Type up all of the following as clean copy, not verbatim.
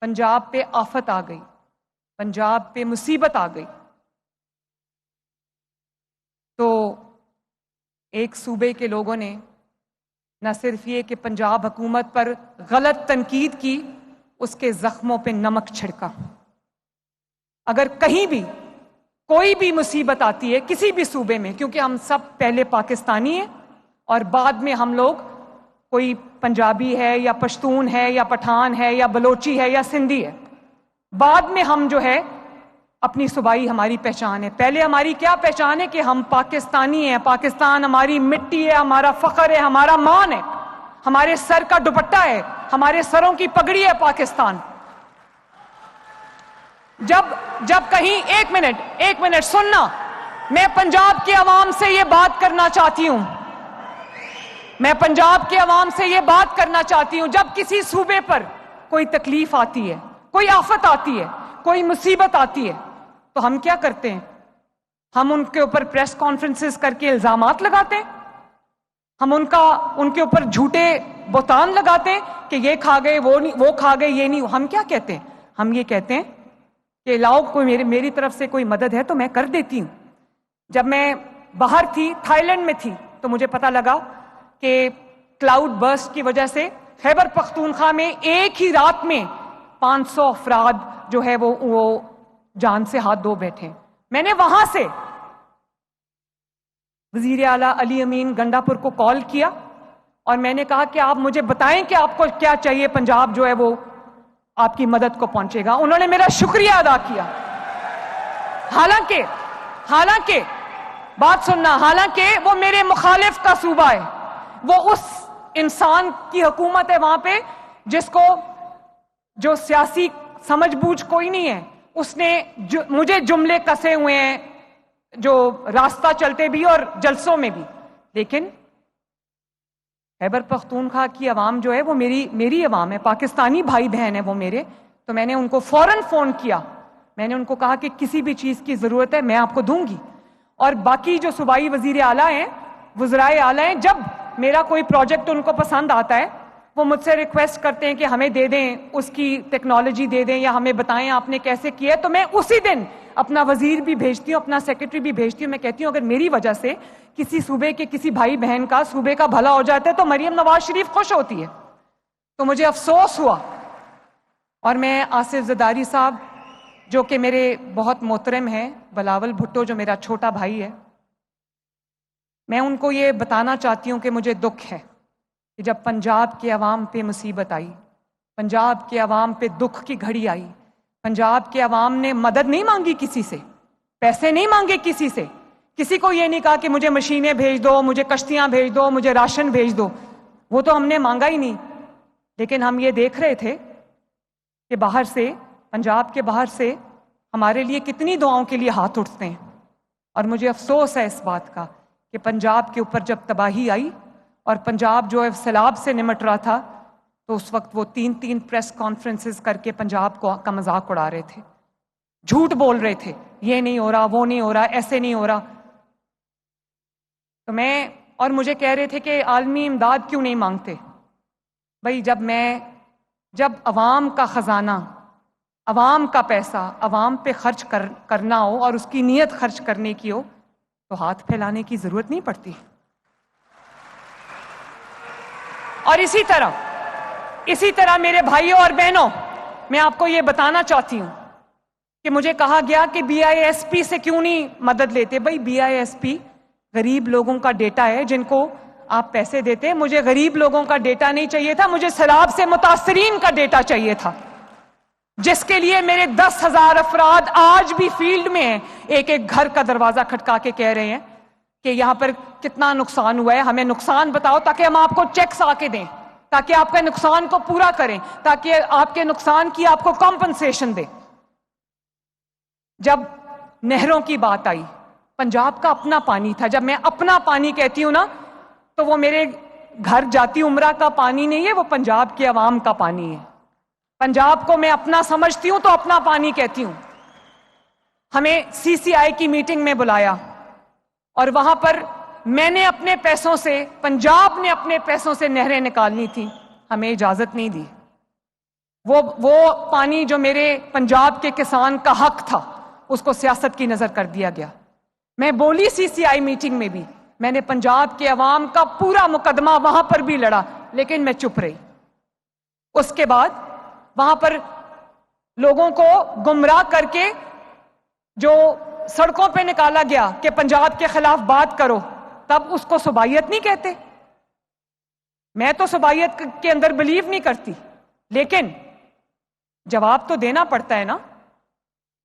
पंजाब पे आफत आ गई, पंजाब पे मुसीबत आ गई, तो एक सूबे के लोगों ने न सिर्फ ये कि पंजाब हुकूमत पर गलत तनकीद की, उसके जख्मों पे नमक छिड़का। अगर कहीं भी कोई भी मुसीबत आती है किसी भी सूबे में, क्योंकि हम सब पहले पाकिस्तानी हैं और बाद में हम लोग, कोई पंजाबी है या पश्तून है या पठान है या बलोची है या सिंधी है, बाद में हम जो है अपनी सूबाई हमारी पहचान है। पहले हमारी क्या पहचान है कि हम पाकिस्तानी हैं, पाकिस्तान हमारी मिट्टी है, हमारा फख्र है, हमारा मान है, हमारे सर का दुपट्टा है, हमारे सरों की पगड़ी है पाकिस्तान। जब कहीं एक मिनट सुनना, मैं पंजाब के अवाम से ये बात करना चाहती हूं, मैं पंजाब के अवाम से ये बात करना चाहती हूं, जब किसी सूबे पर कोई तकलीफ आती है, कोई आफत आती है, कोई मुसीबत आती है, तो हम क्या करते हैं? हम उनके ऊपर प्रेस कॉन्फ्रेंसेस करके इल्जामात लगाते हैं, हम उनके ऊपर झूठे बोतान लगाते हैं कि ये खा गए, वो खा गए, ये नहीं। हम क्या कहते हैं? हम ये कहते हैं कि लाओ कोई मेरी तरफ से कोई मदद है तो मैं कर देती हूं। जब मैं बाहर थी, थाईलैंड में थी, तो मुझे पता लगा कि क्लाउड बर्स्ट की वजह से खैबर पख्तूनख्वा में एक ही रात में 500 अफराद जो है वो जान से हाथ धो बैठे। मैंने वहां से वजीर आला अली अमीन गंडापुर को कॉल किया और मैंने कहा कि आप मुझे बताएं कि आपको क्या चाहिए, पंजाब जो है वो आपकी मदद को पहुंचेगा। उन्होंने मेरा शुक्रिया अदा किया। हालांकि बात सुनना, हालांकि वो मेरे मुखालिफ का सूबा है, वो उस इंसान की हुकूमत है वहां पे जिसको जो सियासी समझबूझ कोई नहीं है, उसने मुझे जुमले कसे हुए हैं जो रास्ता चलते भी और जलसों में भी। लेकिन खैबर पख्तूनख्वा की अवाम जो है वो मेरी अवाम है, पाकिस्तानी भाई बहन है वो मेरे। तो मैंने उनको फौरन फोन किया, मैंने उनको कहा कि किसी भी चीज की जरूरत है मैं आपको दूंगी। और बाकी जो सूबाई वजीर आला हैं, वज़राए आला हैं, जब मेरा कोई प्रोजेक्ट उनको पसंद आता है वो मुझसे रिक्वेस्ट करते हैं कि हमें दे दें, उसकी टेक्नोलॉजी दे दें या हमें बताएं आपने कैसे किया है, तो मैं उसी दिन अपना वजीर भी भेजती हूँ, अपना सेक्रेटरी भी भेजती हूँ। मैं कहती हूँ अगर मेरी वजह से किसी सूबे के किसी भाई बहन का, सूबे का भला हो जाता है तो मरियम नवाज शरीफ खुश होती है। तो मुझे अफसोस हुआ और मैं आसिफ ज़रदारी साहब जो कि मेरे बहुत मोहतरम हैं, बिलावल भुट्टो जो मेरा छोटा भाई है, मैं उनको ये बताना चाहती हूँ कि मुझे दुख है कि जब पंजाब के अवाम पे मुसीबत आई, पंजाब के अवाम पे दुख की घड़ी आई, पंजाब के अवाम ने मदद नहीं मांगी किसी से, पैसे नहीं मांगे किसी से, किसी को ये नहीं कहा कि मुझे मशीनें भेज दो, मुझे कश्तियां भेज दो, मुझे राशन भेज दो, वो तो हमने मांगा ही नहीं। लेकिन हम ये देख रहे थे कि बाहर से, पंजाब के बाहर से हमारे लिए कितनी दुआओं के लिए हाथ उठते हैं। और मुझे अफसोस है इस बात का कि पंजाब के ऊपर जब तबाही आई और पंजाब जो है सैलाब से निमट रहा था, तो उस वक्त वो 3 प्रेस कॉन्फ्रेंसेस करके पंजाब का मजाक उड़ा रहे थे, झूठ बोल रहे थे, ये नहीं हो रहा, वो नहीं हो रहा, ऐसे नहीं हो रहा। तो मुझे कह रहे थे कि आलमी इमदाद क्यों नहीं मांगते। भाई जब अवाम का खजाना, अवाम का पैसा अवाम पे खर्च करना हो और उसकी नीयत खर्च करने की हो, तो हाथ फैलाने की जरूरत नहीं पड़ती। और इसी तरह मेरे भाइयों और बहनों, मैं आपको ये बताना चाहती हूं कि मुझे कहा गया कि BISP से क्यों नहीं मदद लेते। भाई BISP गरीब लोगों का डेटा है जिनको आप पैसे देते हैं। मुझे गरीब लोगों का डेटा नहीं चाहिए था, मुझे सैलाब से मुतासरीन का डेटा चाहिए था, जिसके लिए मेरे 10,000 अफराद आज भी फील्ड में हैं, एक एक घर का दरवाजा खटका के कह रहे हैं कि यहां पर कितना नुकसान हुआ है, हमें नुकसान बताओ ताकि हम आपको चेक्स आके दें, ताकि आपके नुकसान को पूरा करें, ताकि आपके नुकसान की आपको कॉम्पनसेशन दें। जब नहरों की बात आई, पंजाब का अपना पानी था। जब मैं अपना पानी कहती हूं ना, तो वो मेरे घर जाती उम्रा का पानी नहीं है, वो पंजाब के अवाम का पानी है। पंजाब को मैं अपना समझती हूं तो अपना पानी कहती हूं। हमें CCI की मीटिंग में बुलाया और वहां पर मैंने अपने पैसों से, पंजाब ने अपने पैसों से नहरें निकालनी थी, हमें इजाजत नहीं दी। وہ پانی جو میرے پنجاب کے کسان کا حق تھا اس کو سیاست کی نظر کر دیا گیا. میں بولی سی سی آئی میٹنگ میں بھی, میں نے پنجاب کے عوام کا پورا مقدمہ وہاں پر بھی لڑا, لیکن میں چپ رہی. اس کے بعد وہاں پر لوگوں کو گمراہ کر کے جو سڑکوں پہ نکالا گیا کہ پنجاب کے خلاف بات کرو, تب اس کو صوبائیت نہیں کہتے. میں تو صوبائیت کے اندر بلیو نہیں کرتی, لیکن جواب تو دینا پڑتا ہے نا.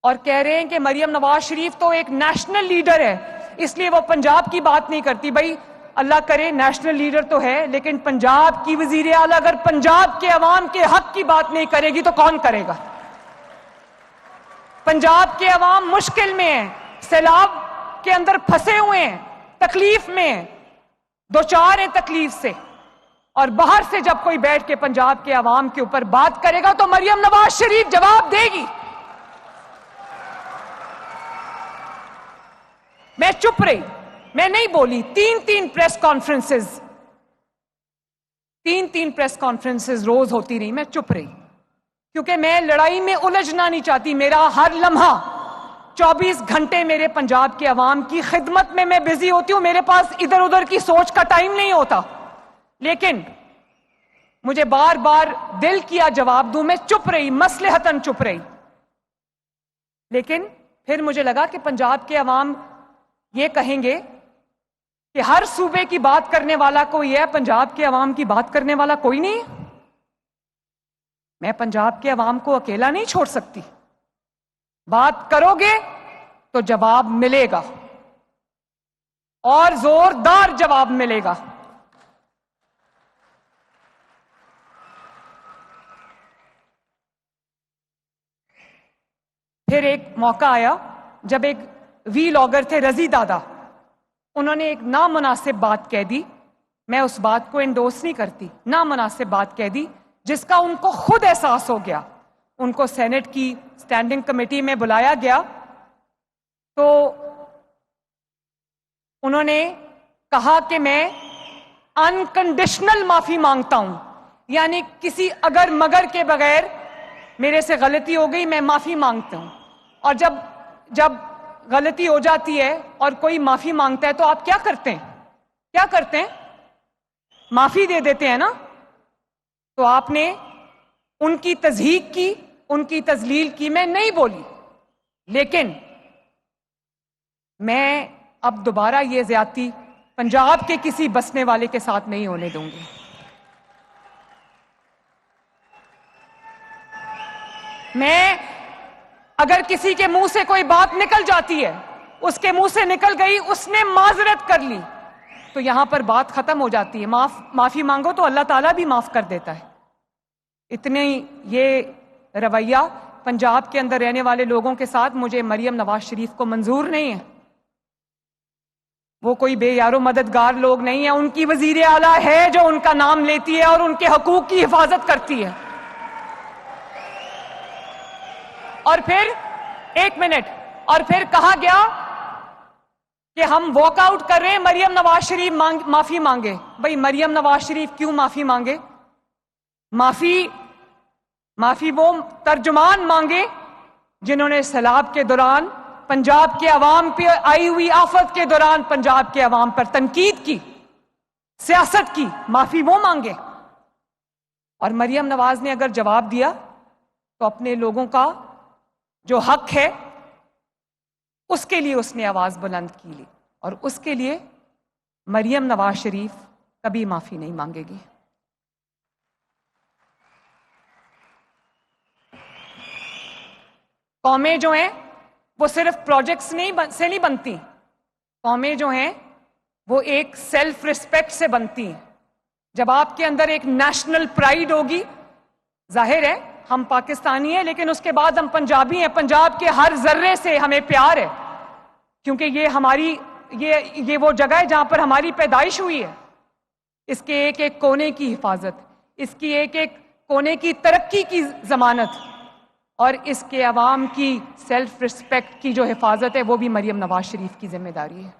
اور کہہ رہے ہیں کہ مریم نواز شریف تو ایک نیشنل لیڈر ہے, اس لیے وہ پنجاب کی بات نہیں کرتی. بھائی اللہ کرے نیشنل لیڈر تو ہے, لیکن پنجاب کی وزیر اعلیٰ اگر پنجاب کے عوام کے حق کی بات نہیں کرے گی تو کون کرے گا؟ پنجاب کے عوام مشکل میں ہیں, سیلاب کے اندر پھنسے ہوئے ہیں, تکلیف میں ہیں, دوچار ہیں تکلیف سے, اور باہر سے جب کوئی بیٹھ کے پنجاب کے عوام کے اوپر بات کرے گا تو مریم نواز شریف جواب دے گی. میں چپ رہی, میں نہیں بولی. تین پریس کانفرنسز روز ہوتی رہی, میں چپ رہی, کیونکہ میں لڑائی میں الجھنا نہیں چاہتی. میرا ہر لمحہ 24 گھنٹے میرے پنجاب کے عوام کی خدمت میں بزی ہوتی ہوں. میرے پاس ادھر ادھر کی سوچ کا ٹائم نہیں ہوتا, لیکن مجھے بار بار دل کیا جواب دوں. میں چپ رہی, مصلحتاً چپ رہی. لیکن پھر مجھے لگا کہ پنجاب کے عوام یہ کہیں گے کہ ہر صوبے کی بات کرنے والا کوئی ہے, پنجاب کے عوام کی بات کرنے والا کوئی نہیں. میں پنجاب کے عوام کو اکیلا نہیں چھوڑ سکتی. بات کرو گے تو جواب ملے گا, اور زوردار جواب ملے گا. پھر ایک موقع آیا جب ایک ویلاگر تھے رضی دادا, انہوں نے ایک نامناسب بات کہہ دی. میں اس بات کو انڈورس نہیں کرتی, نامناسب بات کہہ دی جس کا ان کو خود احساس ہو گیا. ان کو سینٹ کی اسٹینڈنگ کمیٹی میں بلایا گیا تو انہوں نے کہا کہ میں انکنڈیشنل معافی مانگتا ہوں, یعنی کسی اگر مگر کے بغیر میرے سے غلطی ہو گئی, میں معافی مانگتا ہوں. اور جب غلطی ہو جاتی ہے اور کوئی معافی مانگتا ہے تو آپ کیا کرتے ہیں؟ معافی دے دیتے ہیں نا. تو آپ نے ان کی تضحیق کی, ان کی تذلیل کی. میں نہیں بولی, لیکن میں اب دوبارہ یہ زیادتی پنجاب کے کسی بسنے والے کے ساتھ نہیں ہونے دوں گی. میں اگر کسی کے منہ سے کوئی بات نکل جاتی ہے, اس کے منہ سے نکل گئی, اس نے معذرت کر لی, تو یہاں پر بات ختم ہو جاتی ہے. معافی مانگو تو اللہ تعالیٰ بھی معاف کر دیتا ہے. اتنے یہ رویہ پنجاب کے اندر رہنے والے لوگوں کے ساتھ مجھے مریم نواز شریف کو منظور نہیں ہے. وہ کوئی بے یار و مددگار لوگ نہیں ہیں. ان کی وزیر اعلیٰ ہے جو ان کا نام لیتی ہے اور ان کے حقوق کی حفاظت کرتی ہے. اور پھر ایک منٹ, اور پھر کہا گیا کہ ہم واک آؤٹ کر رہے ہیں, مریم نواز شریف معافی مانگے. بھئی مریم نواز شریف کیوں معافی مانگے؟ معافی وہ ترجمان مانگے جنہوں نے سیلاب کے دوران پنجاب کے عوام پہ آئی ہوئی آفت کے دوران پنجاب کے عوام پر تنقید کی, سیاست کی. معافی وہ مانگے. اور مریم نواز نے اگر جواب دیا تو اپنے لوگوں کا جو حق ہے اس کے لیے اس نے آواز بلند کی لی, اور اس کے لیے مریم نواز شریف کبھی معافی نہیں مانگے گی. قومیں جو ہیں وہ صرف پروجیکٹس سے نہیں بنتی. قومیں جو ہیں وہ ایک سیلف ریسپیکٹ سے بنتی ہیں. جب آپ کے اندر ایک نیشنل پرائیڈ ہوگی, ظاہر ہے ہم پاکستانی ہیں لیکن اس کے بعد ہم پنجابی ہیں, پنجاب کے ہر ذرے سے ہمیں پیار ہے, کیونکہ یہ وہ جگہ ہے جہاں پر ہماری پیدائش ہوئی ہے. اس کے ایک ایک کونے کی حفاظت, اس کی ایک ایک کونے کی ترقی کی ضمانت, اور اس کے عوام کی سیلف ریسپیکٹ کی جو حفاظت ہے وہ بھی مریم نواز شریف کی ذمہ داری ہے.